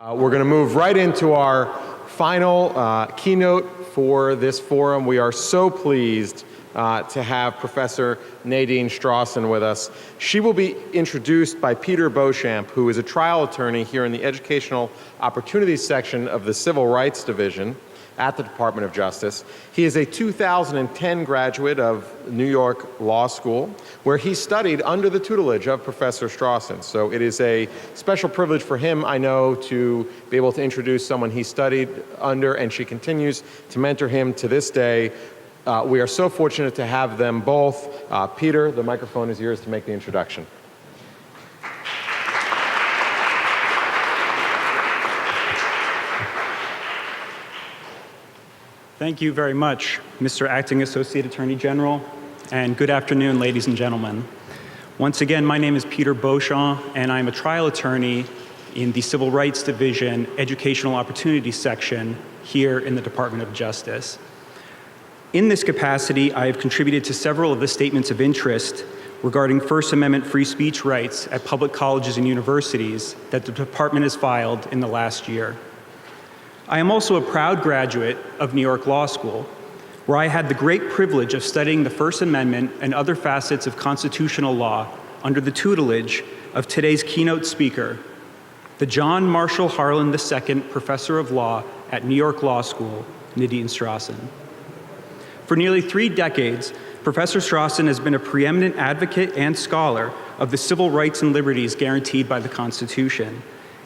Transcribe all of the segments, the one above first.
We're going to move right into our final keynote for this forum. We are so pleased to have Professor Nadine Strawson with us. She will be introduced by Peter Beauchamp, who is a trial attorney here in the Educational Opportunities section of the Civil Rights Division at the Department of Justice. He is a 2010 graduate of New York Law School, where he studied under the tutelage of Professor Strawson. So it is a special privilege for him, I know, to be able to introduce someone he studied under, and she continues to mentor him to this day. We are so fortunate to have them both. Peter, the microphone is yours to make the introduction. Thank you very much, Mr. Acting Associate Attorney General, and good afternoon, ladies and gentlemen. Once again, my name is Peter Beauchamp, and I'm a trial attorney in the Civil Rights Division Educational Opportunities section here in the Department of Justice. In this capacity, I have contributed to several of the statements of interest regarding First Amendment free speech rights at public colleges and universities that the department has filed in the last year. I am also a proud graduate of New York Law School, where I had the great privilege of studying the First Amendment and other facets of constitutional law under the tutelage of today's keynote speaker, the John Marshall Harlan II Professor of Law at New York Law School, Nadine Strawson. For nearly 3 decades, Professor Strawson has been a preeminent advocate and scholar of the civil rights and liberties guaranteed by the Constitution,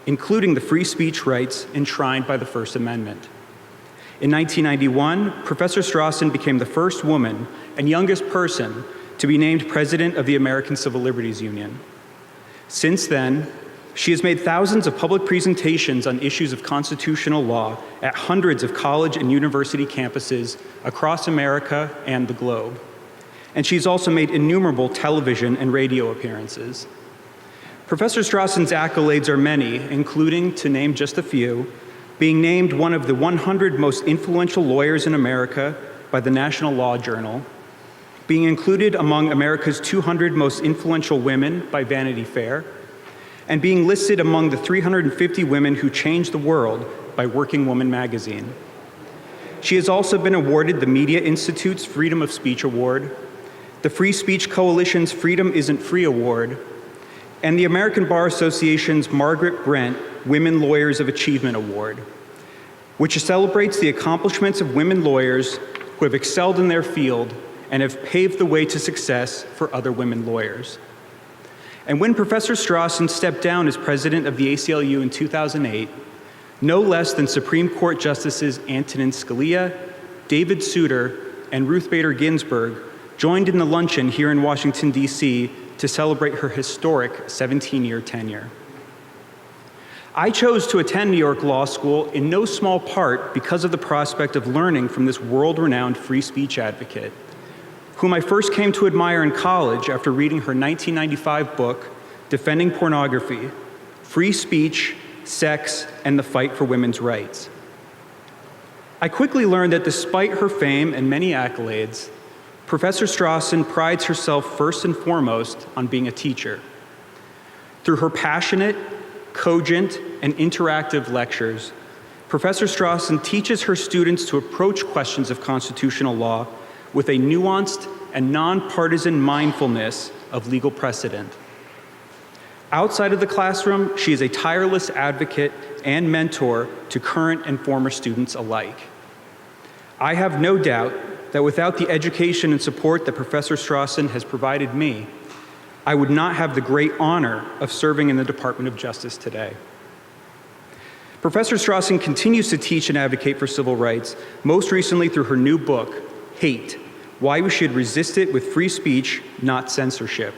including the free speech rights enshrined by the First Amendment. In 1991, Professor Strawson became the first woman and youngest person to be named president of the American Civil Liberties Union. Since then, she has made thousands of public presentations on issues of constitutional law at hundreds of college and university campuses across America and the globe. And she's also made innumerable television and radio appearances. Professor Strawson's accolades are many, including, to name just a few, being named one of the 100 most influential lawyers in America by the National Law Journal, being included among America's 200 most influential women by Vanity Fair, and being listed among the 350 women who changed the world by Working Woman magazine. She has also been awarded the Media Institute's Freedom of Speech Award, the Free Speech Coalition's Freedom Isn't Free Award, and the American Bar Association's Margaret Brent Women Lawyers of Achievement Award, which celebrates the accomplishments of women lawyers who have excelled in their field and have paved the way to success for other women lawyers. And when Professor Strawson stepped down as president of the ACLU in 2008, no less than Supreme Court Justices Antonin Scalia, David Souter, and Ruth Bader Ginsburg joined in the luncheon here in Washington, D.C. to celebrate her historic 17-year tenure. I chose to attend New York Law School in no small part because of the prospect of learning from this world-renowned free speech advocate, whom I first came to admire in college after reading her 1995 book, Defending Pornography: Free Speech, Sex, and the Fight for Women's Rights. I quickly learned that despite her fame and many accolades, Professor Strawson prides herself first and foremost on being a teacher. Through her passionate, cogent, and interactive lectures, Professor Strawson teaches her students to approach questions of constitutional law with a nuanced and nonpartisan mindfulness of legal precedent. Outside of the classroom, she is a tireless advocate and mentor to current and former students alike. I have no doubt that without the education and support that Professor Strawson has provided me, I would not have the great honor of serving in the Department of Justice today. Professor Strawson continues to teach and advocate for civil rights, most recently through her new book, Hate: Why We Should Resist It with Free Speech, Not Censorship,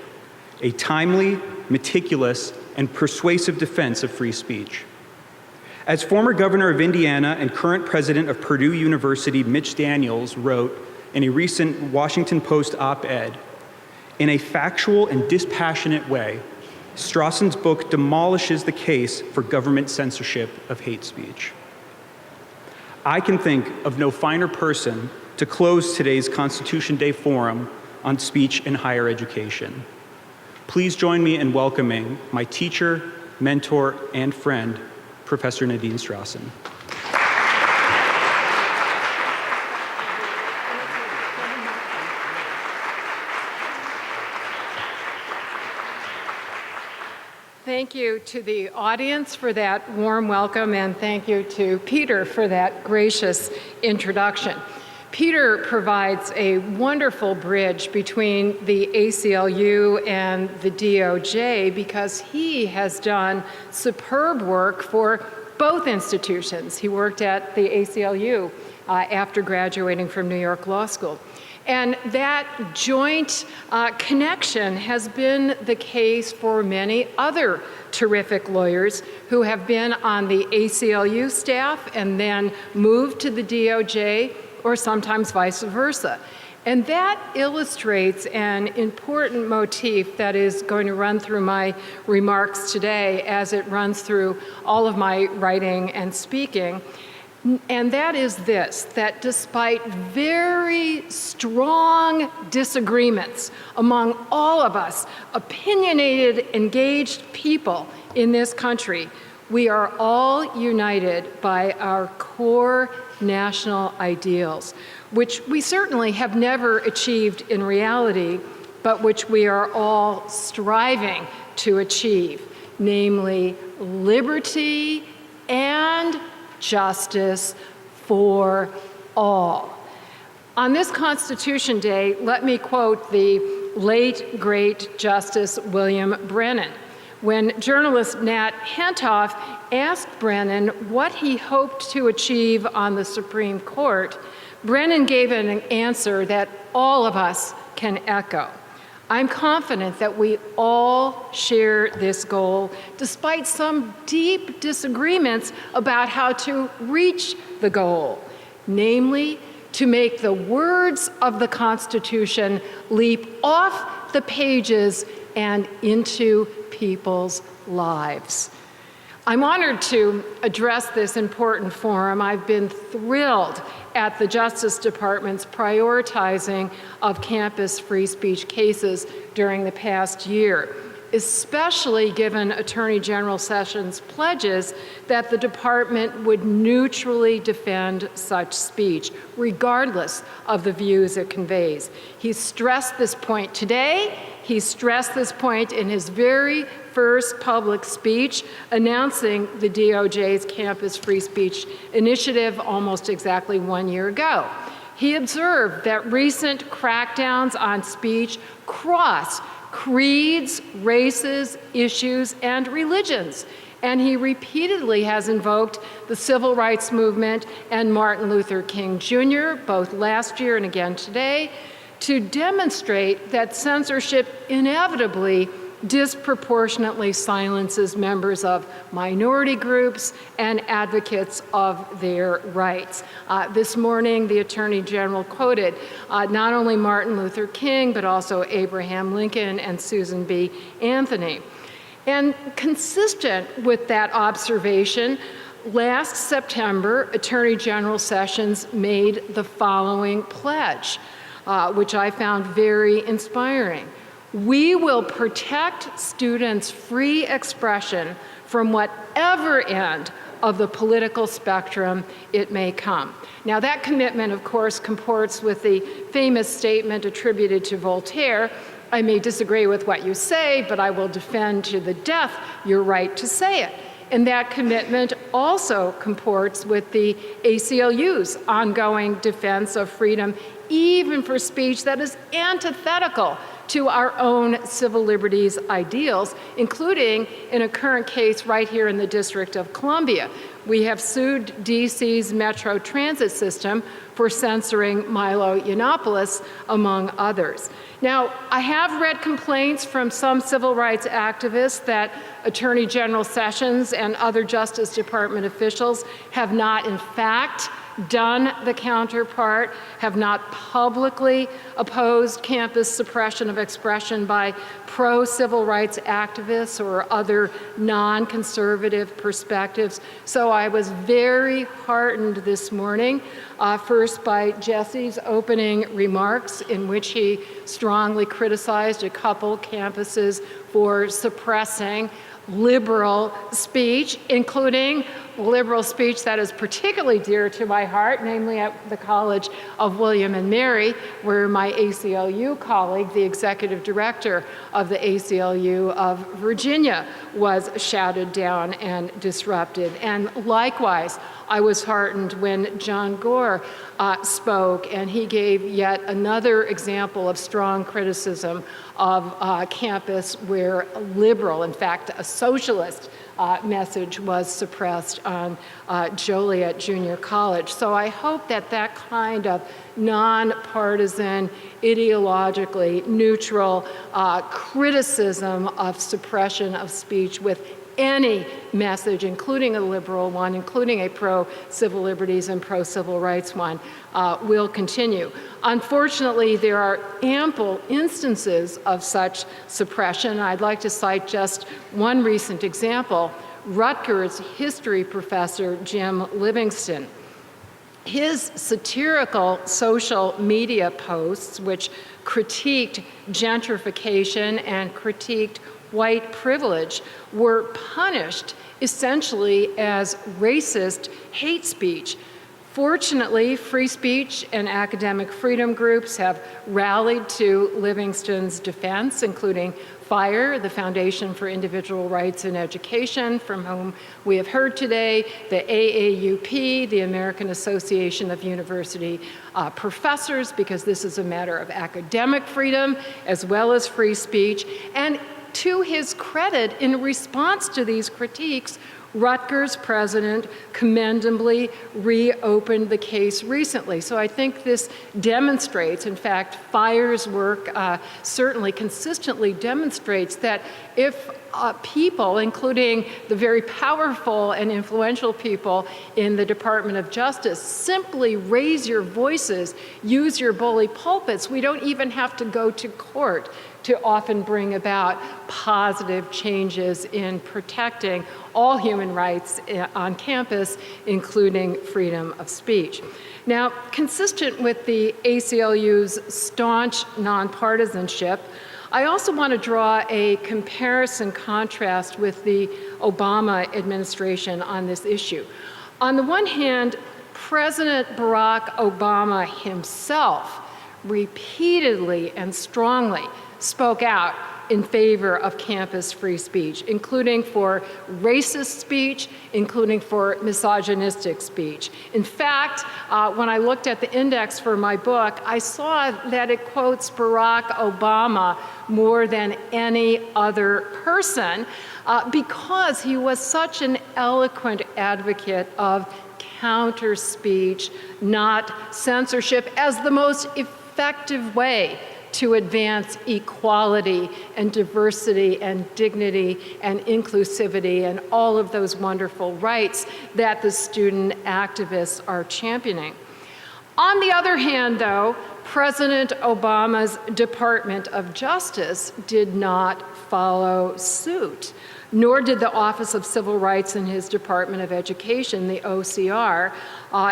a timely, meticulous, and persuasive defense of free speech. As former governor of Indiana and current president of Purdue University, Mitch Daniels, wrote in a recent Washington Post op-ed, in a factual and dispassionate way, Strawson's book demolishes the case for government censorship of hate speech. I can think of no finer person to close today's Constitution Day Forum on speech in higher education. Please join me in welcoming my teacher, mentor, and friend, Professor Nadine Strawson. Thank you to the audience for that warm welcome, and thank you to Peter for that gracious introduction. Peter provides a wonderful bridge between the ACLU and the DOJ because he has done superb work for both institutions. He worked at the ACLU after graduating from New York Law School. And that joint connection has been the case for many other terrific lawyers who have been on the ACLU staff and then moved to the DOJ, or sometimes vice versa. And that illustrates an important motif that is going to run through my remarks today as it runs through all of my writing and speaking. And that is this, that despite very strong disagreements among all of us, opinionated, engaged people in this country, we are all united by our core national ideals, which we certainly have never achieved in reality, but which we are all striving to achieve, namely liberty and justice for all. On this Constitution Day, let me quote the late, great Justice William Brennan. When journalist Nat Hentoff asked Brennan what he hoped to achieve on the Supreme Court, Brennan gave an answer that all of us can echo. I'm confident that we all share this goal, despite some deep disagreements about how to reach the goal, namely, to make the words of the Constitution leap off the pages and into people's lives. I'm honored to address this important forum. I've been thrilled at the Justice Department's prioritizing of campus free speech cases during the past year, especially given Attorney General Sessions' pledges that the department would neutrally defend such speech, regardless of the views it conveys. He stressed this point today. He stressed this point in his very first public speech announcing the DOJ's Campus Free Speech Initiative almost exactly 1 year ago. He observed that recent crackdowns on speech cross creeds, races, issues, and religions. And he repeatedly has invoked the civil rights movement and Martin Luther King Jr., both last year and again today, to demonstrate that censorship inevitably disproportionately silences members of minority groups and advocates of their rights. This morning, the Attorney General quoted not only Martin Luther King, but also Abraham Lincoln and Susan B. Anthony. And consistent with that observation, last September, Attorney General Sessions made the following pledge, which I found very inspiring. We will protect students' free expression from whatever end of the political spectrum it may come. Now, that commitment, of course, comports with the famous statement attributed to Voltaire, I may disagree with what you say, but I will defend to the death your right to say it. And that commitment also comports with the ACLU's ongoing defense of freedom, even for speech that is antithetical to our own civil liberties ideals, including in a current case right here in the District of Columbia. We have sued DC's Metro Transit System for censoring Milo Yiannopoulos, among others. Now, I have read complaints from some civil rights activists that Attorney General Sessions and other Justice Department officials have not, in fact, done the counterpart, have not publicly opposed campus suppression of expression by pro-civil rights activists or other non-conservative perspectives. So I was very heartened this morning, first by Jesse's opening remarks, in which he strongly criticized a couple campuses for suppressing liberal speech, including liberal speech that is particularly dear to my heart, namely at the College of William and Mary, where my ACLU colleague, the executive director of the ACLU of Virginia, was shouted down and disrupted. And likewise, I was heartened when John Gore spoke, and he gave yet another example of strong criticism of campus where a liberal, in fact, a socialist message was suppressed on Joliet Junior College. So I hope that that kind of nonpartisan, ideologically neutral criticism of suppression of speech with any message, including a liberal one, including a pro-civil liberties and pro-civil rights one, will continue. Unfortunately, there are ample instances of such suppression. I'd like to cite just one recent example. Rutgers history professor Jim Livingston. His satirical social media posts, which critiqued gentrification and critiqued white privilege, were punished essentially as racist hate speech. Fortunately, free speech and academic freedom groups have rallied to Livingston's defense, including FIRE, the Foundation for Individual Rights in Education, from whom we have heard today, the AAUP, the American Association of University Professors, because this is a matter of academic freedom as well as free speech. And to his credit, in response to these critiques, Rutgers president commendably reopened the case recently. So I think this demonstrates, in fact, FIRE's work certainly consistently demonstrates that if people, including the very powerful and influential people in the Department of Justice, simply raise your voices, use your bully pulpits, we don't even have to go to court to often bring about positive changes in protecting all human rights on campus, including freedom of speech. Now, consistent with the ACLU's staunch nonpartisanship, I also want to draw a comparison contrast with the Obama administration on this issue. On the one hand, President Barack Obama himself repeatedly and strongly spoke out in favor of campus free speech, including for racist speech, including for misogynistic speech. In fact, when I looked at the index for my book, I saw that it quotes Barack Obama more than any other person because he was such an eloquent advocate of counter speech, not censorship, as the most effective way to advance equality and diversity and dignity and inclusivity and all of those wonderful rights that the student activists are championing. On the other hand, though, President Obama's Department of Justice did not follow suit, nor did the Office of Civil Rights in his Department of Education, the OCR.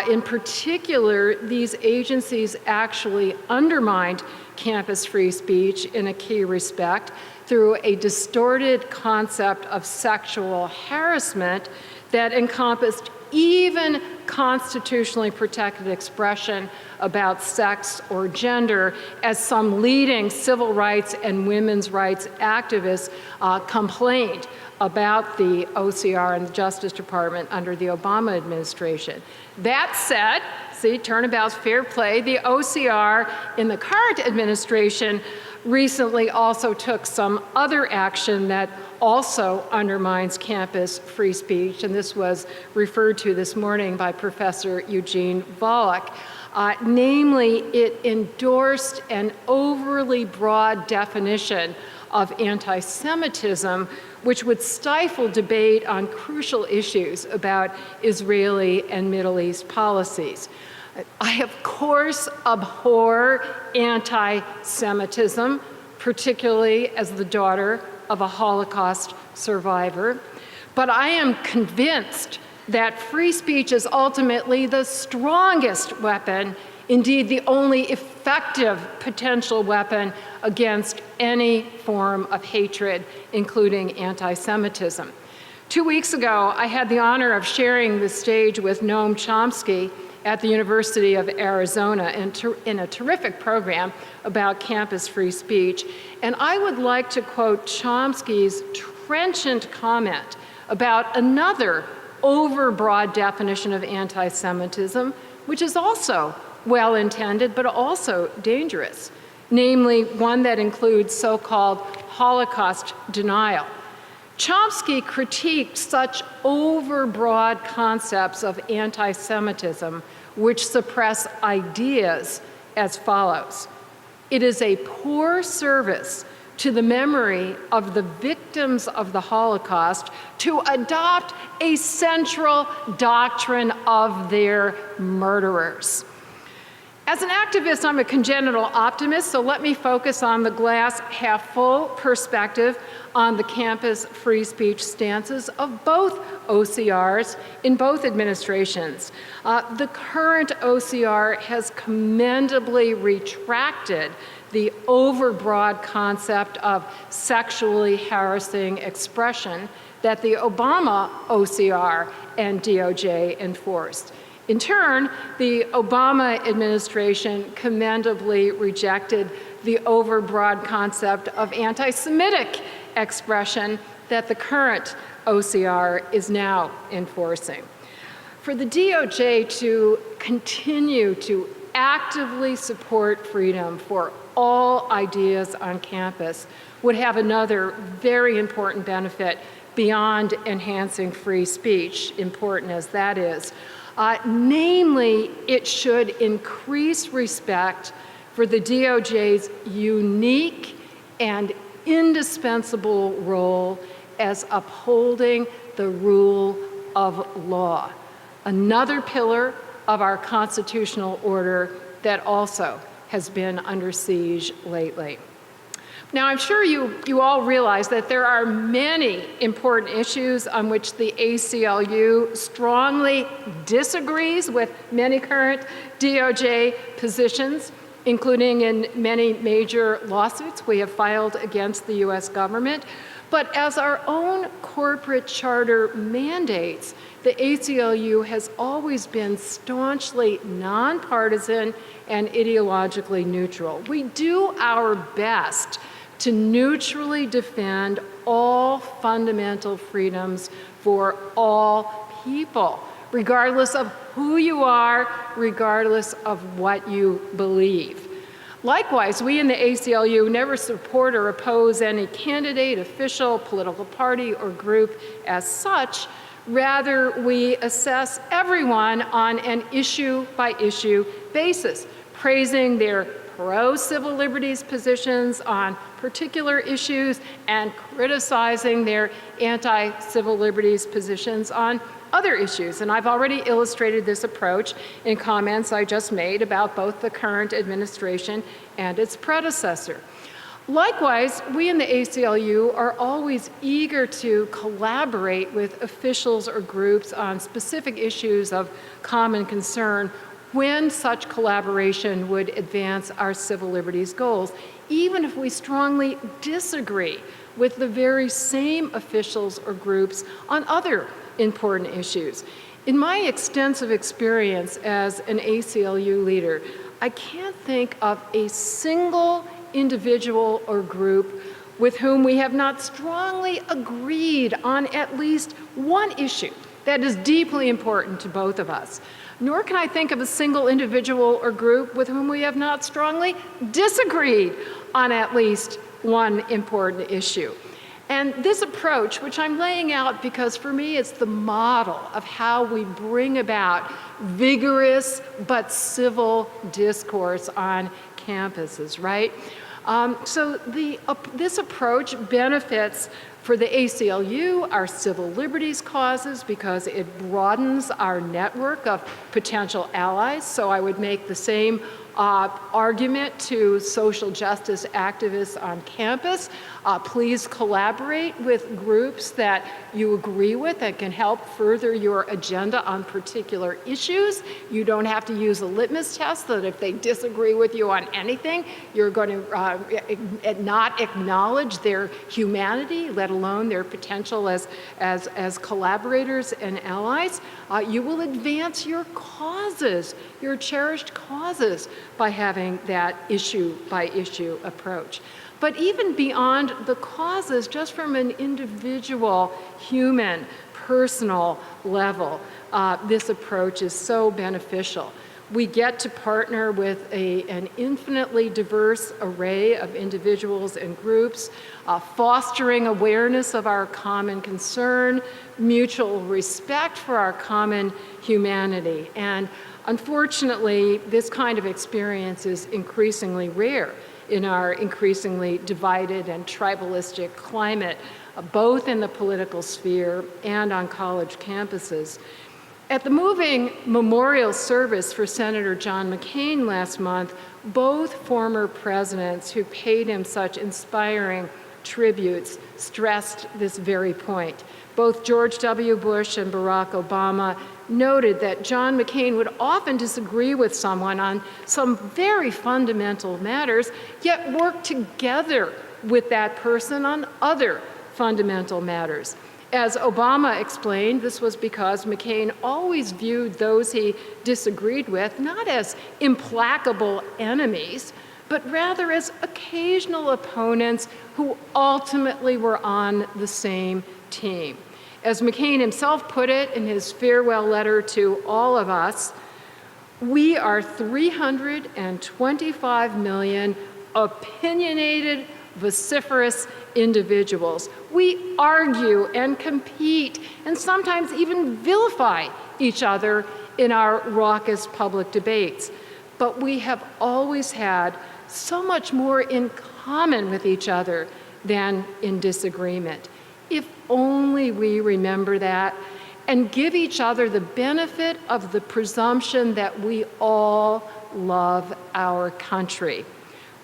In particular, these agencies actually undermined campus free speech in a key respect through a distorted concept of sexual harassment that encompassed even constitutionally protected expression about sex or gender, as some leading civil rights and women's rights activists complained about the OCR and the Justice Department under the Obama administration. That said, see, turnabout's fair play, the OCR in the current administration recently also took some other action that also undermines campus free speech, and this was referred to this morning by Professor Eugene Volokh. Namely, it endorsed an overly broad definition of anti-Semitism, which would stifle debate on crucial issues about Israeli and Middle East policies. I, of course, abhor anti-Semitism, particularly as the daughter of a Holocaust survivor, but I am convinced that free speech is ultimately the strongest weapon, indeed the only effective potential weapon against any form of hatred, including anti-Semitism. 2 weeks ago, I had the honor of sharing the stage with Noam Chomsky at the University of Arizona in a terrific program about campus free speech. And I would like to quote Chomsky's trenchant comment about another overbroad definition of anti-Semitism, which is also well-intended but also dangerous, namely one that includes so-called Holocaust denial. Chomsky critiqued such overbroad concepts of anti-Semitism which suppress ideas as follows. It is a poor service to the memory of the victims of the Holocaust to adopt a central doctrine of their murderers. As an activist, I'm a congenital optimist, so let me focus on the glass half full perspective on the campus free speech stances of both OCRs in both administrations. The current OCR has commendably retracted the overbroad concept of sexually harassing expression that the Obama OCR and DOJ enforced. In turn, the Obama administration commendably rejected the overbroad concept of anti-Semitic expression that the current OCR is now enforcing. For the DOJ to continue to actively support freedom for all ideas on campus would have another very important benefit beyond enhancing free speech, important as that is. Namely, it should increase respect for the DOJ's unique and indispensable role as upholding the rule of law, another pillar of our constitutional order that also has been under siege lately. Now, I'm sure you all realize that there are many important issues on which the ACLU strongly disagrees with many current DOJ positions, including in many major lawsuits we have filed against the US government. But as our own corporate charter mandates, the ACLU has always been staunchly nonpartisan and ideologically neutral. We do our best to neutrally defend all fundamental freedoms for all people, regardless of who you are, regardless of what you believe. Likewise, we in the ACLU never support or oppose any candidate, official, political party, or group as such. Rather, we assess everyone on an issue-by-issue basis, praising their pro-civil liberties positions on particular issues and criticizing their anti-civil liberties positions on other issues. And I've already illustrated this approach in comments I just made about both the current administration and its predecessor. Likewise, we in the ACLU are always eager to collaborate with officials or groups on specific issues of common concern when such collaboration would advance our civil liberties goals, even if we strongly disagree with the very same officials or groups on other important issues. In my extensive experience as an ACLU leader, I can't think of a single individual or group with whom we have not strongly agreed on at least one issue that is deeply important to both of us. Nor can I think of a single individual or group with whom we have not strongly disagreed on at least one important issue. And this approach, which I'm laying out because for me it's the model of how we bring about vigorous but civil discourse on campuses, right? So this approach benefits For the ACLU, our civil liberties causes, because it broadens our network of potential allies. So I would make the same argument to social justice activists on campus. Please collaborate with groups that you agree with that can help further your agenda on particular issues. You don't have to use a litmus test that if they disagree with you on anything, you're going to not acknowledge their humanity, let alone their potential as collaborators and allies. You will advance your causes, your cherished causes, by having that issue-by-issue approach. But even beyond the causes, just from an individual, human, personal level, this approach is so beneficial. We get to partner with an infinitely diverse array of individuals and groups, fostering awareness of our common concern, mutual respect for our common humanity. And unfortunately, this kind of experience is increasingly rare in our increasingly divided and tribalistic climate, both in the political sphere and on college campuses. At the moving memorial service for Senator John McCain last month, both former presidents who paid him such inspiring tributes stressed this very point. Both George W. Bush and Barack Obama noted that John McCain would often disagree with someone on some very fundamental matters, yet work together with that person on other fundamental matters. As Obama explained, this was because McCain always viewed those he disagreed with not as implacable enemies, but rather as occasional opponents who ultimately were on the same team. As McCain himself put it in his farewell letter to all of us, we are 325 million opinionated, vociferous individuals. We argue and compete and sometimes even vilify each other in our raucous public debates. But we have always had so much more in common with each other than in disagreement. If only we remember that and give each other the benefit of the presumption that we all love our country.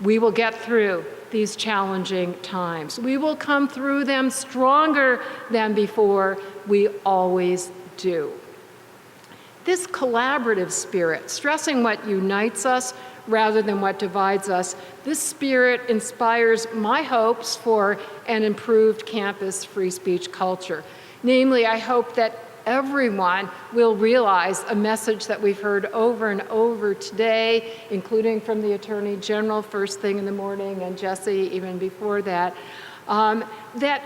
We will get through these challenging times. We will come through them stronger than before. We always do. This collaborative spirit, stressing what unites us rather than what divides us, this spirit inspires my hopes for an improved campus free speech culture. Namely, I hope that everyone will realize a message that we've heard over and over today, including from the Attorney General first thing in the morning and Jesse even before that, that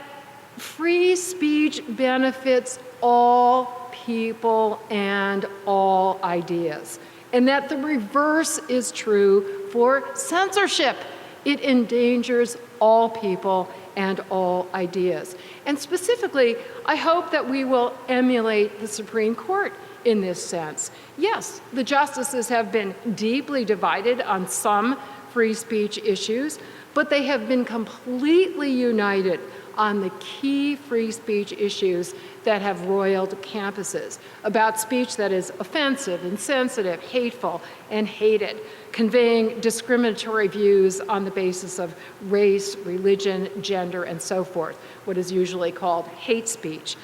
free speech benefits all people and all ideas. And that the reverse is true for censorship. It endangers all people and all ideas. And specifically, I hope that we will emulate the Supreme Court in this sense. Yes, the justices have been deeply divided on some free speech issues, but they have been completely united on the key free speech issues that have roiled campuses, about speech that is offensive, insensitive, hateful, and hated, conveying discriminatory views on the basis of race, religion, gender, and so forth, what is usually called hate speech.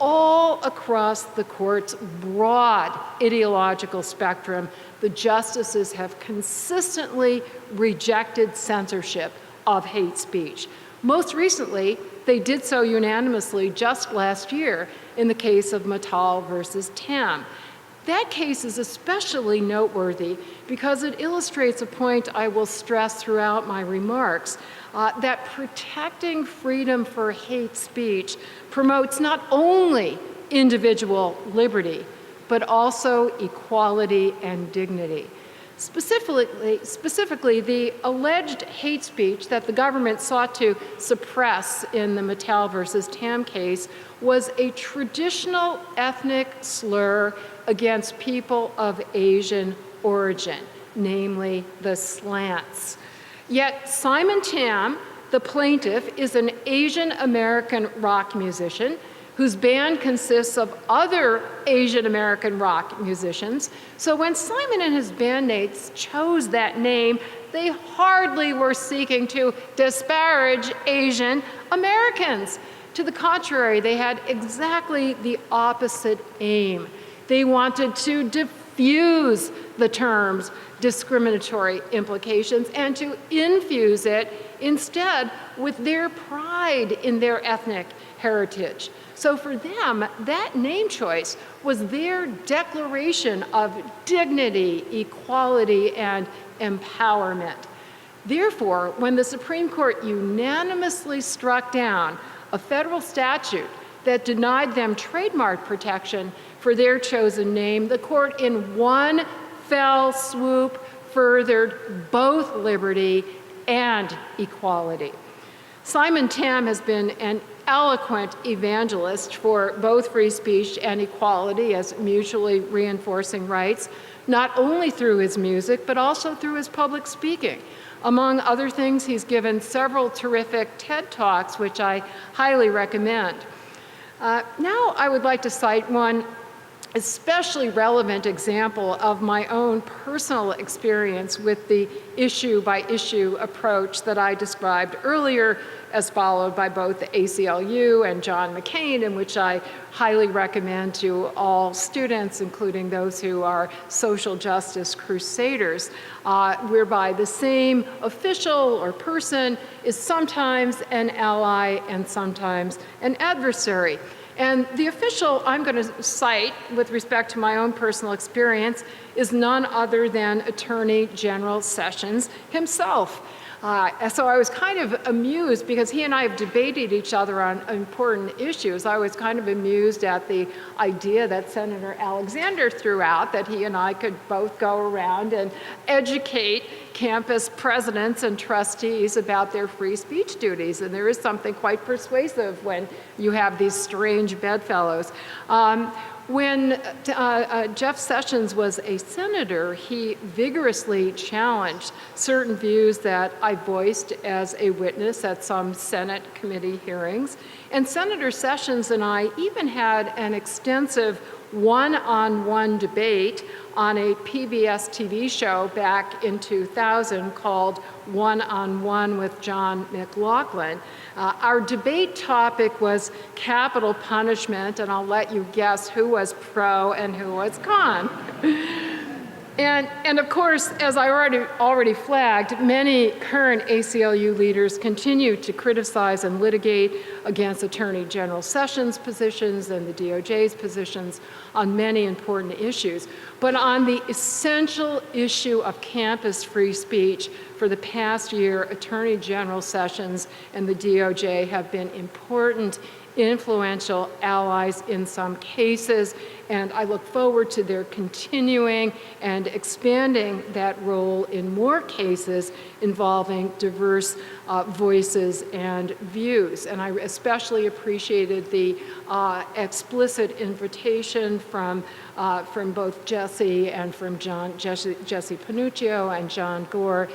All across the court's broad ideological spectrum, the justices have consistently rejected censorship of hate speech. Most recently, they did so unanimously just last year in the case of Mattal versus Tam. That case is especially noteworthy because it illustrates a point I will stress throughout my remarks, that protecting freedom for hate speech promotes not only individual liberty, but also equality and dignity. Specifically, the alleged hate speech that the government sought to suppress in the Mattal versus Tam case was a traditional ethnic slur against people of Asian origin, namely the Slants. Yet Simon Tam, the plaintiff is an Asian American rock musician whose band consists of other Asian American rock musicians. So when Simon and his bandmates chose that name, they hardly were seeking to disparage Asian Americans. To the contrary, they had exactly the opposite aim. They wanted to diffuse the term's discriminatory implications and to infuse it instead with their pride in their ethnic heritage. So for them, that name choice was their declaration of dignity, equality, and empowerment. Therefore, when the Supreme Court unanimously struck down a federal statute that denied them trademark protection for their chosen name, the court in one fell swoop furthered both liberty and equality. Simon Tam has been an eloquent evangelist for both free speech and equality as mutually reinforcing rights, not only through his music, but also through his public speaking. Among other things, he's given several terrific TED Talks, which I highly recommend. Now I would like to cite one especially relevant example of my own personal experience with the issue-by-issue approach that I described earlier, as followed by both the ACLU and John McCain, and which I highly recommend to all students, including those who are social justice crusaders, whereby the same official or person is sometimes an ally and sometimes an adversary. And the official I'm going to cite with respect to my own personal experience is none other than Attorney General Sessions himself. So I was kind of amused because he and I have debated each other on important issues. I was kind of amused at the idea that Senator Alexander threw out, that he and I could both go around and educate campus presidents and trustees about their free speech duties. And there is something quite persuasive when you have these strange bedfellows. When Jeff Sessions was a senator, he vigorously challenged certain views that I voiced as a witness at some Senate committee hearings. And Senator Sessions and I even had an extensive one-on-one debate on a PBS TV show back in 2000 called One-on-One with John McLaughlin. Our debate topic was capital punishment, and I'll let you guess who was pro and who was con. And of course, as I already flagged, many current ACLU leaders continue to criticize and litigate against Attorney General Sessions' positions and the DOJ's positions on many important issues. But on the essential issue of campus free speech, for the past year, Attorney General Sessions and the DOJ have been important, influential allies in some cases, and I look forward to their continuing and expanding that role in more cases involving diverse voices and views. And I especially appreciated the explicit invitation from both Jesse and from Jesse Panuccio and John Gore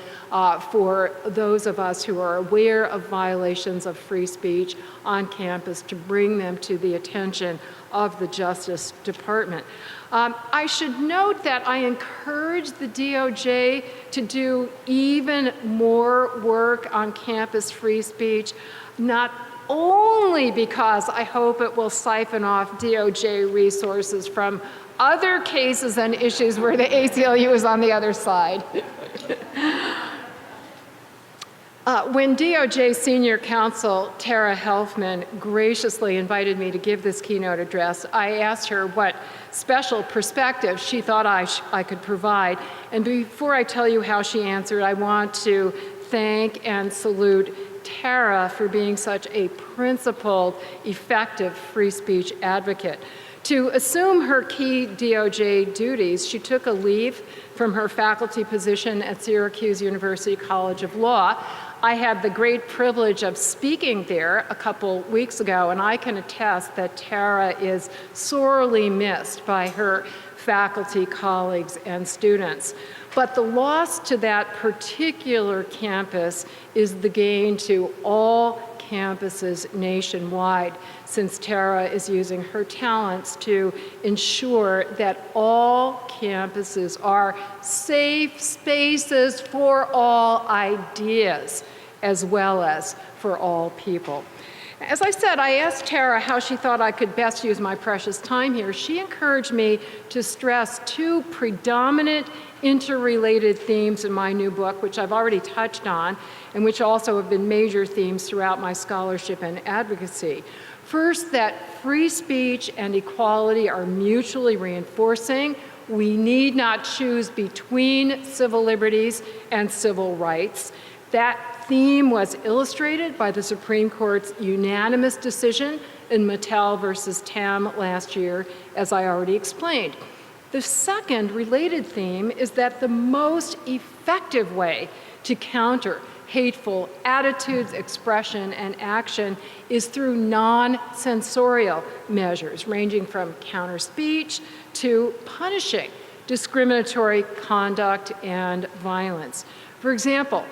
for those of us who are aware of violations of free speech on campus to bring them to the attention of the Justice Department. I should note that I encourage the DOJ to do even more work on campus free speech, not only because I hope it will siphon off DOJ resources from other cases and issues where the ACLU is on the other side. When DOJ Senior Counsel Tara Helfman graciously invited me to give this keynote address, I asked her what special perspective she thought I could provide. And before I tell you how she answered, I want to thank and salute Tara for being such a principled, effective free speech advocate. To assume her key DOJ duties, she took a leave from her faculty position at Syracuse University College of Law. I had the great privilege of speaking there a couple weeks ago, and I can attest that Tara is sorely missed by her faculty, colleagues, and students. But the loss to that particular campus is the gain to all campuses nationwide, since Tara is using her talents to ensure that all campuses are safe spaces for all ideas, as well as for all people. As I said, I asked Tara how she thought I could best use my precious time here. She encouraged me to stress two predominant interrelated themes in my new book, which I've already touched on, and which also have been major themes throughout my scholarship and advocacy. First, that free speech and equality are mutually reinforcing. We need not choose between civil liberties and civil rights. That theme was illustrated by the Supreme Court's unanimous decision in Mattel versus Tam last year, as I already explained. The second related theme is that the most effective way to counter hateful attitudes, expression, and action is through non-censorial measures, ranging from counter speech to punishing discriminatory conduct and violence. For example,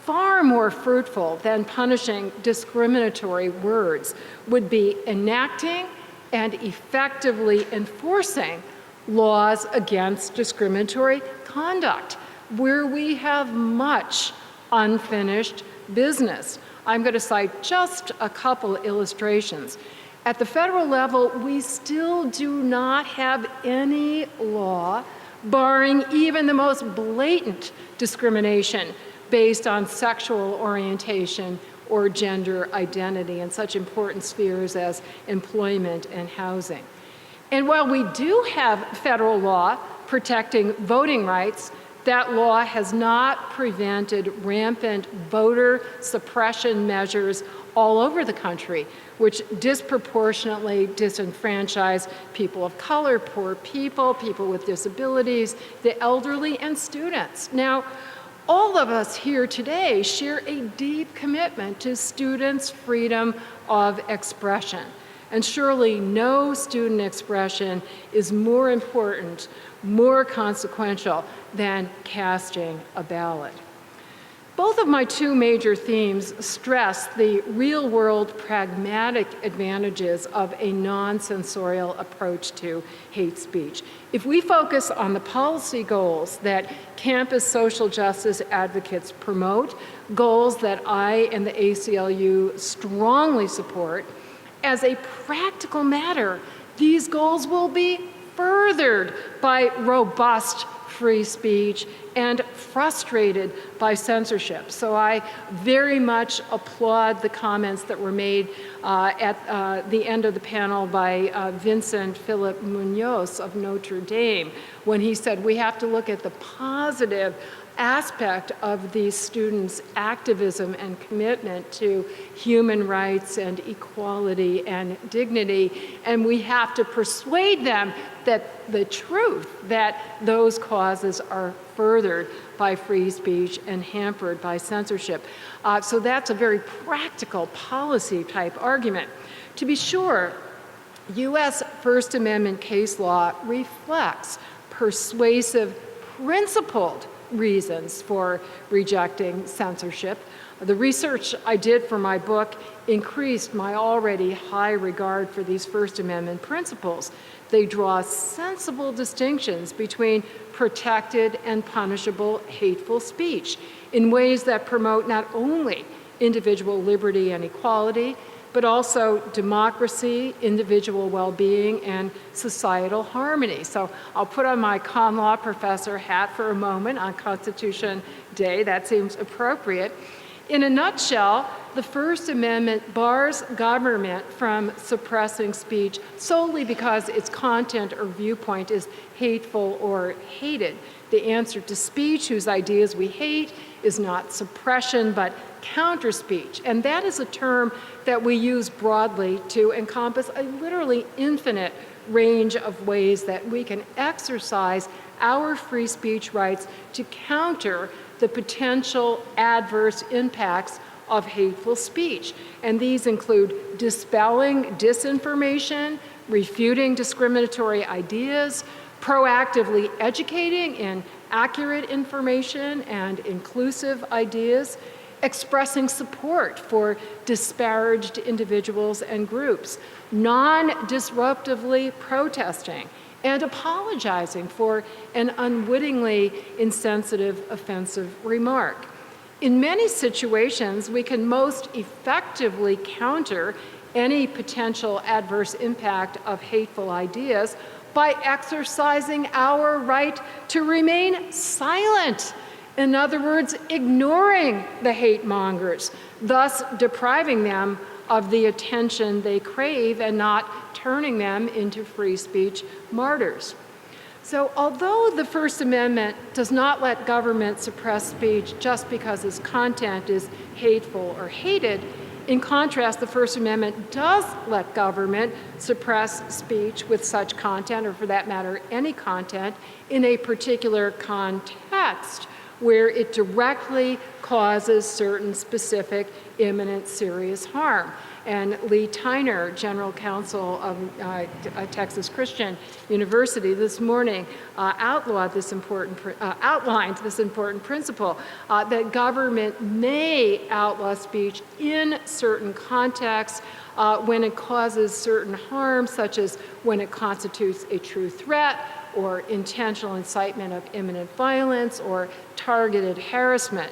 far more fruitful than punishing discriminatory words would be enacting and effectively enforcing laws against discriminatory conduct, where we have much unfinished business. I'm going to cite just a couple illustrations. At the federal level, we still do not have any law barring even the most blatant discrimination based on sexual orientation or gender identity in such important spheres as employment and housing. And while we do have federal law protecting voting rights, that law has not prevented rampant voter suppression measures all over the country, which disproportionately disenfranchise people of color, poor people, people with disabilities, the elderly, and students. Now, all of us here today share a deep commitment to students' freedom of expression. And surely no student expression is more important, more consequential than casting a ballot. Both of my two major themes stress the real-world pragmatic advantages of a non-censorial approach to hate speech. If we focus on the policy goals that campus social justice advocates promote, goals that I and the ACLU strongly support, as a practical matter, these goals will be furthered by robust free speech and frustrated by censorship. So I very much applaud the comments that were made at the end of the panel by Vincent Philip Munoz of Notre Dame, when he said we have to look at the positive aspect of these students' activism and commitment to human rights and equality and dignity, and we have to persuade them that the truth that those causes are furthered by free speech and hampered by censorship. So that's a very practical policy type argument. To be sure, U.S. First Amendment case law reflects persuasive, principled reasons for rejecting censorship. The research I did for my book increased my already high regard for these First Amendment principles. They draw sensible distinctions between protected and punishable hateful speech in ways that promote not only individual liberty and equality, but also democracy, individual well-being, and societal harmony. So I'll put on my con law professor hat for a moment on Constitution Day. That seems appropriate. In a nutshell, the First Amendment bars government from suppressing speech solely because its content or viewpoint is hateful or hated. The answer to speech whose ideas we hate is not suppression, but counter-speech. And that is a term that we use broadly to encompass a literally infinite range of ways that we can exercise our free speech rights to counter the potential adverse impacts of hateful speech. And these include dispelling disinformation, refuting discriminatory ideas, proactively educating in accurate information and inclusive ideas, expressing support for disparaged individuals and groups, non-disruptively protesting, and apologizing for an unwittingly insensitive, offensive remark. In many situations, we can most effectively counter any potential adverse impact of hateful ideas by exercising our right to remain silent. In other words, ignoring the hate mongers, thus depriving them of the attention they crave and not turning them into free speech martyrs. So although the First Amendment does not let government suppress speech just because its content is hateful or hated, in contrast, the First Amendment does let government suppress speech with such content, or for that matter, any content, in a particular context where it directly causes certain specific, imminent, serious harm. And Lee Tyner, General Counsel of Texas Christian University, this morning outlined this important principle that government may outlaw speech in certain contexts when it causes certain harm, such as when it constitutes a true threat, or intentional incitement of imminent violence, or targeted harassment.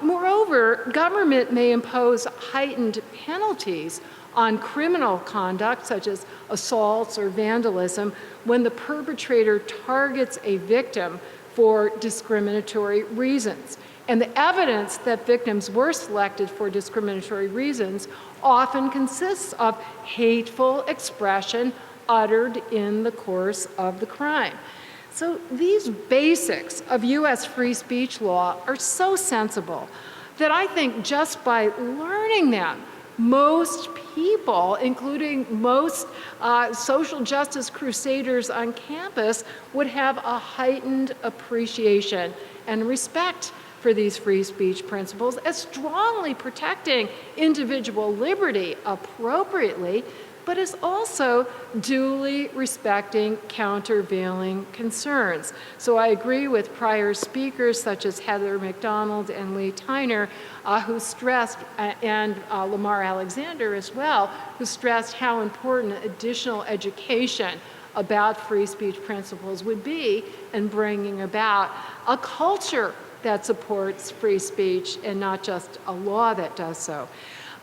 Moreover, government may impose heightened penalties on criminal conduct, such as assaults or vandalism, when the perpetrator targets a victim for discriminatory reasons. And the evidence that victims were selected for discriminatory reasons often consists of hateful expression uttered in the course of the crime. So these basics of U.S. free speech law are so sensible that I think just by learning them, most people, including most social justice crusaders on campus, would have a heightened appreciation and respect for these free speech principles as strongly protecting individual liberty appropriately, but is also duly respecting countervailing concerns. So I agree with prior speakers such as Heather McDonald and Lee Tyner, who stressed, and Lamar Alexander as well, who stressed how important additional education about free speech principles would be in bringing about a culture that supports free speech and not just a law that does so.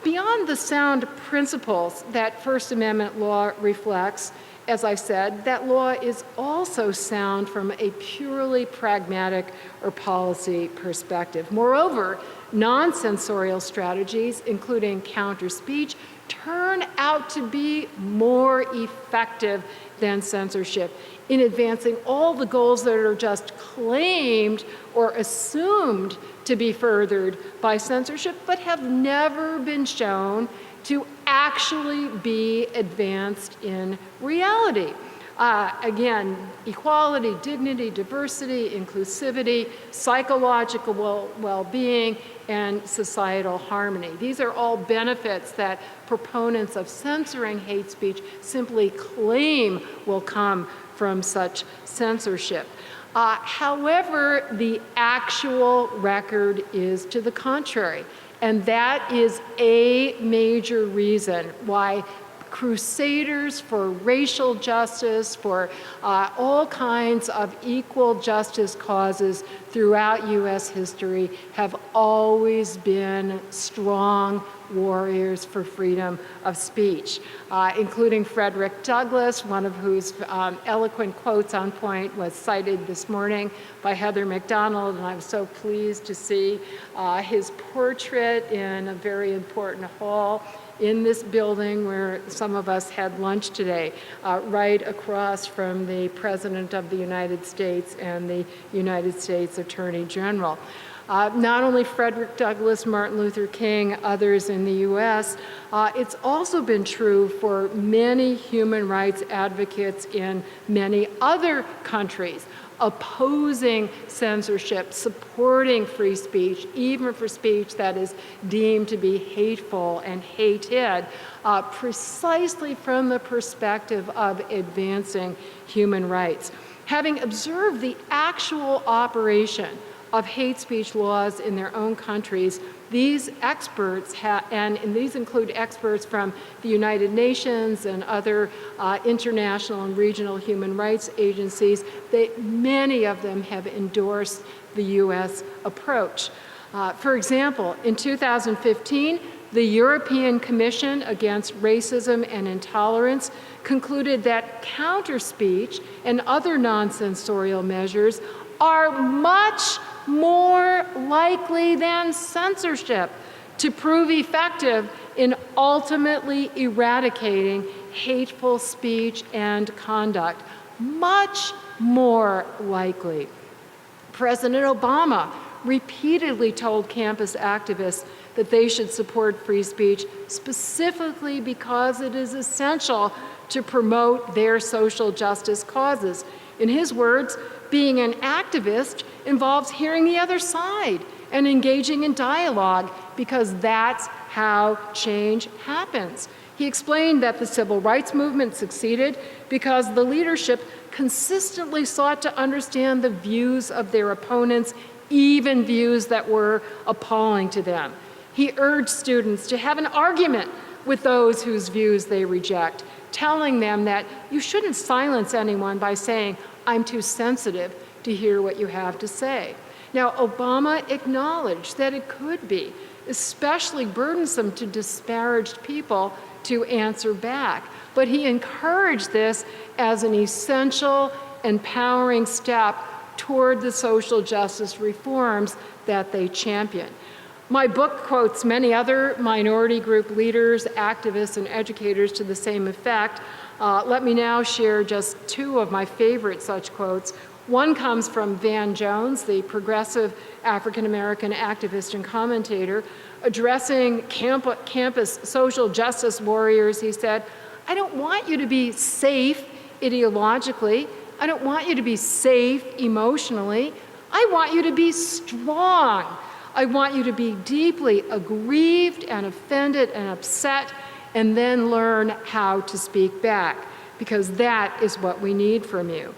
Beyond the sound principles that First Amendment law reflects, as I said, that law is also sound from a purely pragmatic or policy perspective. Moreover, non-censorial strategies, including counter-speech, turn out to be more effective than censorship in advancing all the goals that are just claimed or assumed to be furthered by censorship, but have never been shown to actually be advanced in reality. Again, equality, dignity, diversity, inclusivity, psychological well-being, and societal harmony. These are all benefits that proponents of censoring hate speech simply claim will come from such censorship. However, the actual record is to the contrary, and that is a major reason why crusaders for racial justice, for all kinds of equal justice causes throughout U.S. history have always been strong warriors for freedom of speech, including Frederick Douglass, one of whose eloquent quotes on point was cited this morning by Heather McDonald, and I was so pleased to see his portrait in a very important hall in this building where some of us had lunch today, right across from the President of the United States and the United States Attorney General. Not only Frederick Douglass, Martin Luther King, others in the US, it's also been true for many human rights advocates in many other countries, opposing censorship, supporting free speech, even for speech that is deemed to be hateful and hated, precisely from the perspective of advancing human rights. Having observed the actual operation of hate speech laws in their own countries, these experts, and these include experts from the United Nations and other international and regional human rights agencies, many of them have endorsed the US approach. For example, in 2015, the European Commission Against Racism and Intolerance concluded that counter-speech and other non-censorial measures are much more likely than censorship to prove effective in ultimately eradicating hateful speech and conduct. Much more likely. President Obama repeatedly told campus activists that they should support free speech specifically because it is essential to promote their social justice causes. In his words, being an activist involves hearing the other side and engaging in dialogue because that's how change happens. He explained that the civil rights movement succeeded because the leadership consistently sought to understand the views of their opponents, even views that were appalling to them. He urged students to have an argument with those whose views they reject, telling them that you shouldn't silence anyone by saying, "I'm too sensitive to hear what you have to say." Now, Obama acknowledged that it could be especially burdensome to disparaged people to answer back, but he encouraged this as an essential, empowering step toward the social justice reforms that they champion. My book quotes many other minority group leaders, activists, and educators to the same effect. Let me now share just two of my favorite such quotes. One comes from Van Jones, the progressive African-American activist and commentator. Addressing campus social justice warriors, he said, "I don't want you to be safe ideologically. I don't want you to be safe emotionally. I want you to be strong. I want you to be deeply aggrieved and offended and upset, and then learn how to speak back, because that is what we need from you."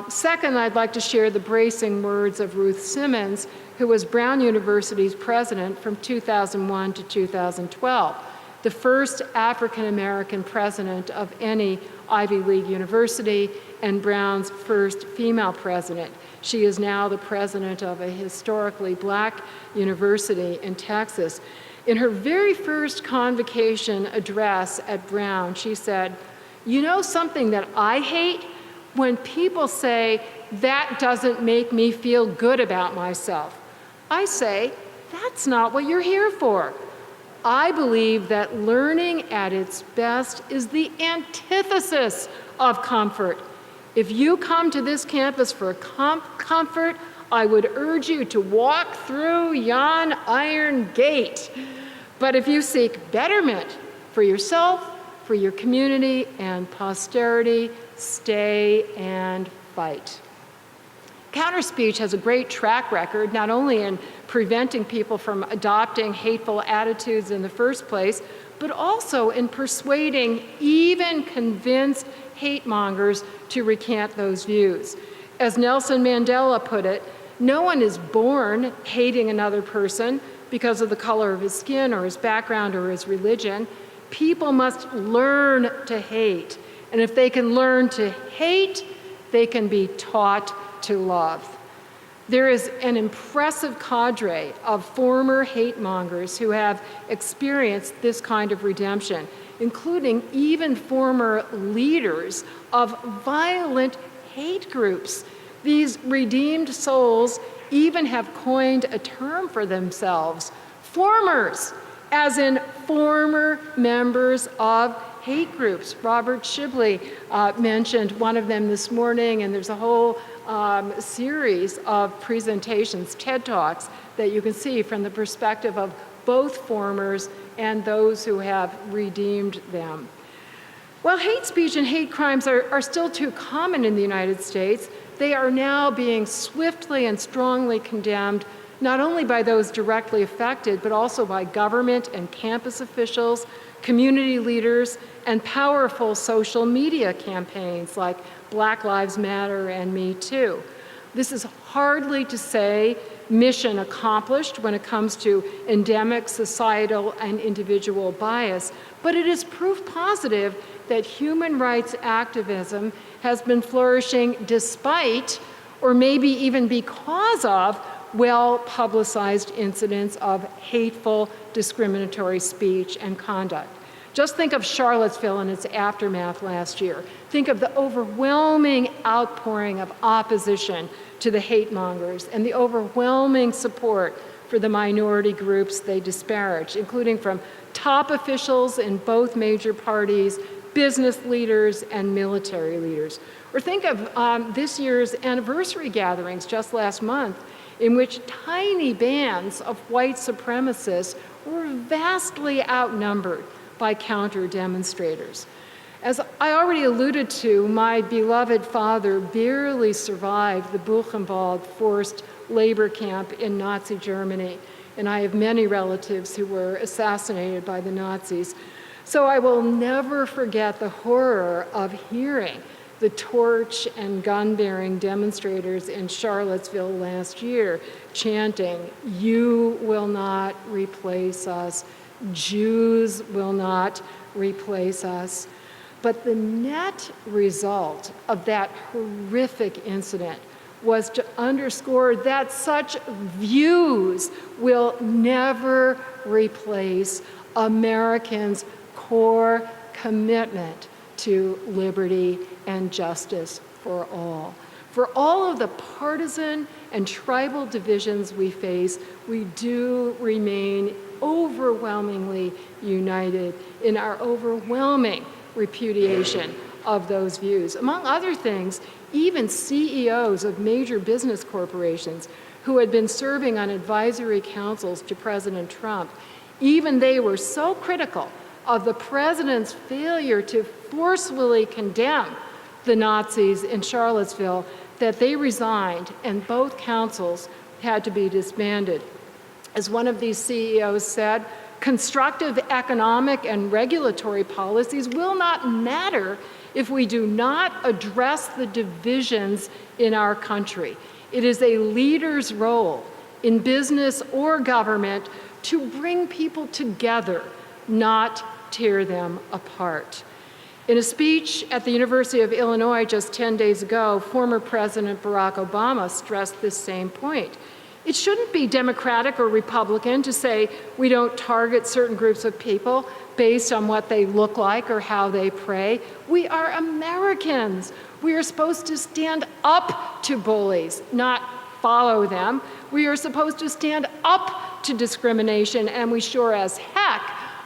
Second, I'd like to share the bracing words of Ruth Simmons, who was Brown University's president from 2001 to 2012, the first African-American president of any Ivy League university and Brown's first female president. She is now the president of a historically black university in Texas. In her very first convocation address at Brown, she said, "You know something that I hate? When people say, that doesn't make me feel good about myself. I say, that's not what you're here for. I believe that learning at its best is the antithesis of comfort. If you come to this campus for comfort, I would urge you to walk through yon iron gate. But if you seek betterment for yourself, for your community and posterity, stay and fight." Counterspeech has a great track record, not only in preventing people from adopting hateful attitudes in the first place, but also in persuading even convinced hate mongers to recant those views. As Nelson Mandela put it, no one is born hating another person because of the color of his skin or his background or his religion. People must learn to hate. And if they can learn to hate, they can be taught to love. There is an impressive cadre of former hate mongers who have experienced this kind of redemption, including even former leaders of violent hate groups. These redeemed souls even have coined a term for themselves, formers, as in former members of hate groups. Robert Shibley mentioned one of them this morning, and there's a whole series of presentations, TED Talks, that you can see from the perspective of both formers and those who have redeemed them. While hate speech and hate crimes are still too common in the United States, they are now being swiftly and strongly condemned, not only by those directly affected, but also by government and campus officials, community leaders, and powerful social media campaigns like Black Lives Matter and Me Too. This is hardly to say mission accomplished when it comes to endemic societal and individual bias, but it is proof positive that human rights activism has been flourishing despite, or maybe even because of, well-publicized incidents of hateful, discriminatory speech and conduct. Just think of Charlottesville and its aftermath last year. Think of the overwhelming outpouring of opposition to the hate mongers and the overwhelming support for the minority groups they disparage, including from top officials in both major parties, business leaders, and military leaders. Or think of this year's anniversary gatherings just last month, in which tiny bands of white supremacists were vastly outnumbered by counter-demonstrators. As I already alluded to, my beloved father barely survived the Buchenwald forced labor camp in Nazi Germany, and I have many relatives who were assassinated by the Nazis. So I will never forget the horror of hearing the torch and gun-bearing demonstrators in Charlottesville last year chanting, "You will not replace us. Jews will not replace us." But the net result of that horrific incident was to underscore that such views will never replace Americans' core commitment to liberty and justice for all. For all of the partisan and tribal divisions we face, we do remain overwhelmingly united in our overwhelming repudiation of those views. Among other things, even CEOs of major business corporations who had been serving on advisory councils to President Trump, even they were so critical of the president's failure to forcefully condemn the Nazis in Charlottesville that they resigned and both councils had to be disbanded. As one of these CEOs said, constructive economic and regulatory policies will not matter if we do not address the divisions in our country. It is a leader's role in business or government to bring people together, not tear them apart. In a speech at the University of Illinois just 10 days ago, former President Barack Obama stressed this same point. It shouldn't be Democratic or Republican to say we don't target certain groups of people based on what they look like or how they pray. We are Americans. We are supposed to stand up to bullies, not follow them. We are supposed to stand up to discrimination, and we sure as heck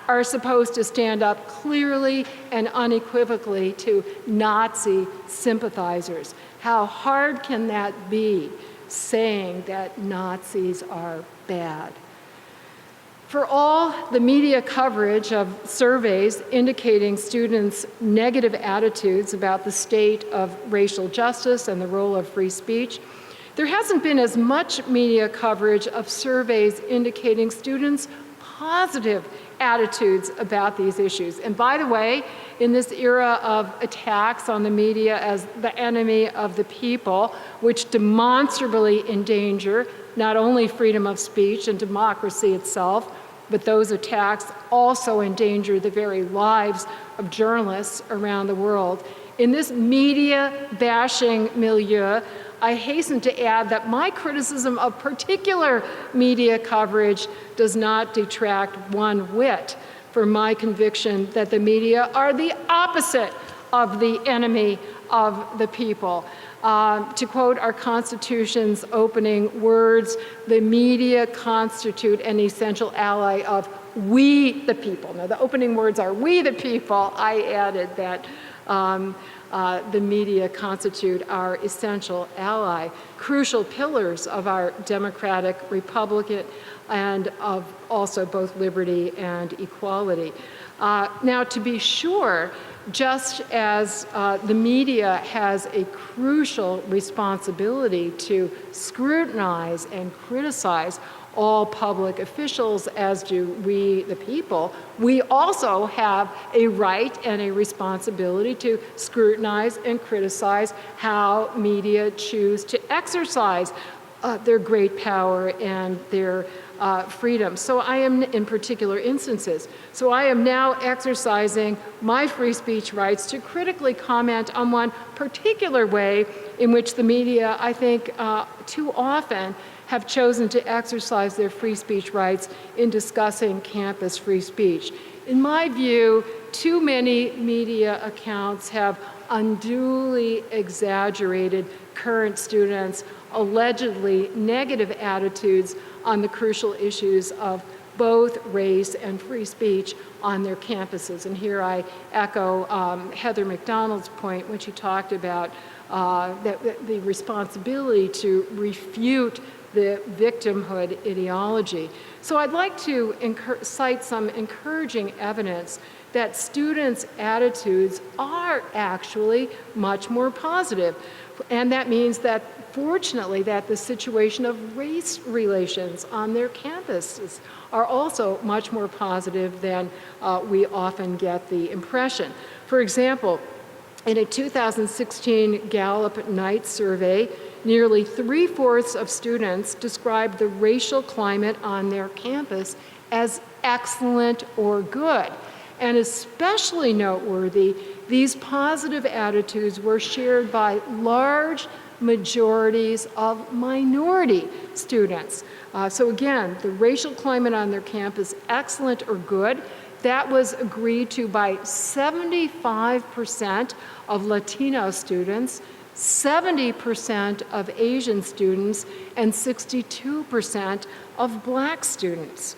are supposed to stand up clearly and unequivocally to Nazi sympathizers. How hard can that be, saying that Nazis are bad? For all the media coverage of surveys indicating students' negative attitudes about the state of racial justice and the role of free speech, there hasn't been as much media coverage of surveys indicating students' positive attitudes about these issues. And by the way, in this era of attacks on the media as the enemy of the people, which demonstrably endanger not only freedom of speech and democracy itself, but those attacks also endanger the very lives of journalists around the world. In this media bashing milieu, I hasten to add that my criticism of particular media coverage does not detract one whit from my conviction that the media are the opposite of the enemy of the people. To quote our Constitution's opening words, the media constitute an essential ally of we the people. Now, the opening words are we the people. I added that the media constitute our essential ally, crucial pillars of our democratic republic and of also both liberty and equality. Now, to be sure, just as the media has a crucial responsibility to scrutinize and criticize all public officials, as do we, the people, we also have a right and a responsibility to scrutinize and criticize how media choose to exercise their great power and their freedom. So I am, in particular instances, so I am now exercising my free speech rights to critically comment on one particular way in which the media, I think, too often have chosen to exercise their free speech rights in discussing campus free speech. In my view, too many media accounts have unduly exaggerated current students' allegedly negative attitudes on the crucial issues of both race and free speech on their campuses. And here I echo Heather McDonald's point when she talked about the responsibility to refute the victimhood ideology. So I'd like to cite some encouraging evidence that students' attitudes are actually much more positive. And that means that, fortunately, that the situation of race relations on their campuses are also much more positive than we often get the impression. For example, in a 2016 Gallup Night survey, nearly 3/4 of students described the racial climate on their campus as excellent or good. And especially noteworthy, these positive attitudes were shared by large majorities of minority students. So again, the racial climate on their campus, excellent or good, that was agreed to by 75% of Latino students, 70% of Asian students, and 62% of Black students.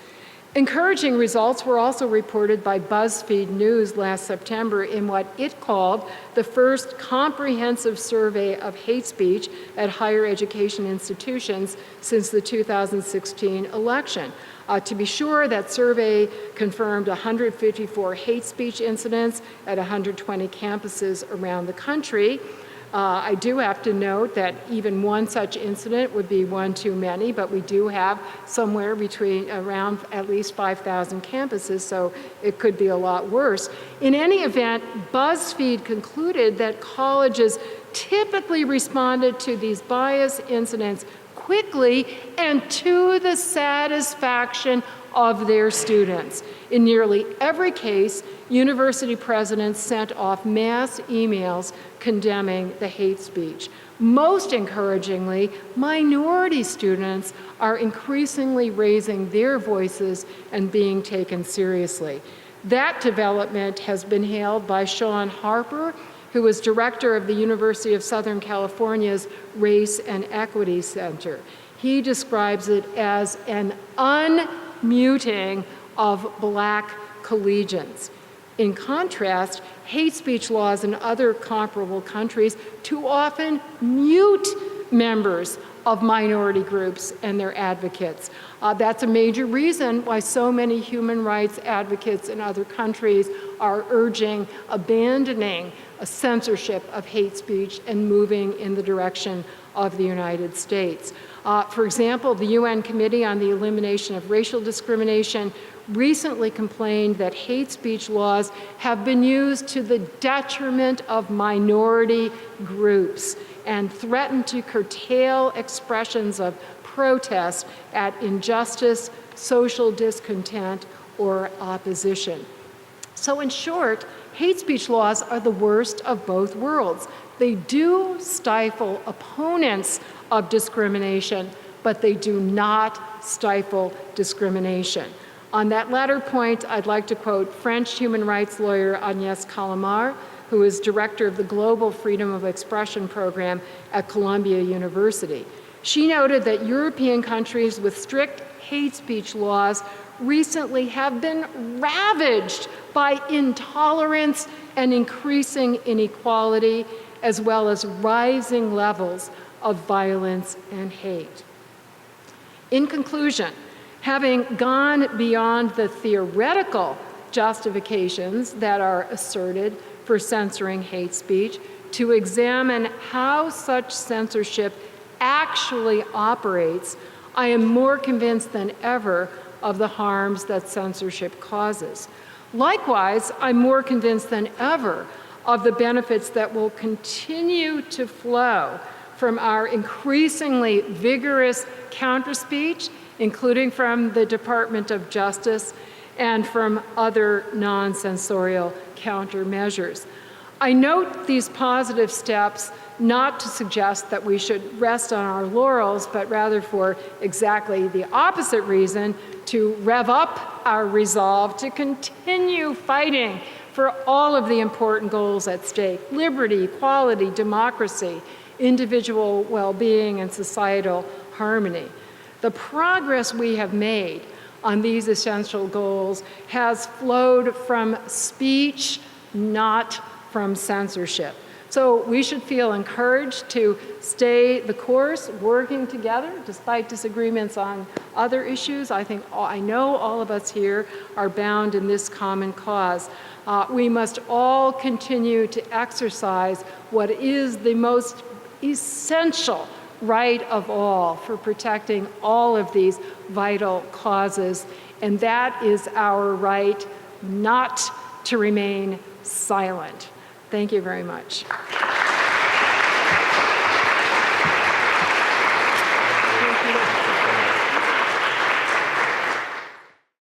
Encouraging results were also reported by BuzzFeed News last September in what it called the first comprehensive survey of hate speech at higher education institutions since the 2016 election. To be sure, that survey confirmed 154 hate speech incidents at 120 campuses around the country. I do have to note that even one such incident would be one too many, but we do have somewhere around at least 5,000 campuses, so it could be a lot worse. In any event, BuzzFeed concluded that colleges typically responded to these bias incidents quickly and to the satisfaction of their students. In nearly every case, university presidents sent off mass emails condemning the hate speech. Most encouragingly, minority students are increasingly raising their voices and being taken seriously. That development has been hailed by Sean Harper, who is director of the University of Southern California's Race and Equity Center. He describes it as an unmuting of Black collegians. In contrast, hate speech laws in other comparable countries too often mute members of minority groups and their advocates. That's a major reason why so many human rights advocates in other countries are urging abandoning a censorship of hate speech and moving in the direction of the United States. For example, the UN Committee on the Elimination of Racial Discrimination recently complained that hate speech laws have been used to the detriment of minority groups and threaten to curtail expressions of protest at injustice, social discontent, or opposition. So in short, hate speech laws are the worst of both worlds. They do stifle opponents of discrimination, but they do not stifle discrimination. On that latter point, I'd like to quote French human rights lawyer Agnès Calamar, who is director of the Global Freedom of Expression program at Columbia University. She noted that European countries with strict hate speech laws recently have been ravaged by intolerance and increasing inequality, as well as rising levels of violence and hate. In conclusion, having gone beyond the theoretical justifications that are asserted for censoring hate speech to examine how such censorship actually operates, I am more convinced than ever of the harms that censorship causes. Likewise, I'm more convinced than ever of the benefits that will continue to flow from our increasingly vigorous counterspeech, including from the Department of Justice and from other non-censorial countermeasures. I note these positive steps not to suggest that we should rest on our laurels, but rather for exactly the opposite reason, to rev up our resolve to continue fighting for all of the important goals at stake: liberty, equality, democracy, individual well-being, and societal harmony. The progress we have made on these essential goals has flowed from speech, not from censorship. So we should feel encouraged to stay the course, working together despite disagreements on other issues. I know all of us here are bound in this common cause. We must all continue to exercise what is the most essential right of all for protecting all of these vital causes, and that is our right not to remain silent. Thank you very much.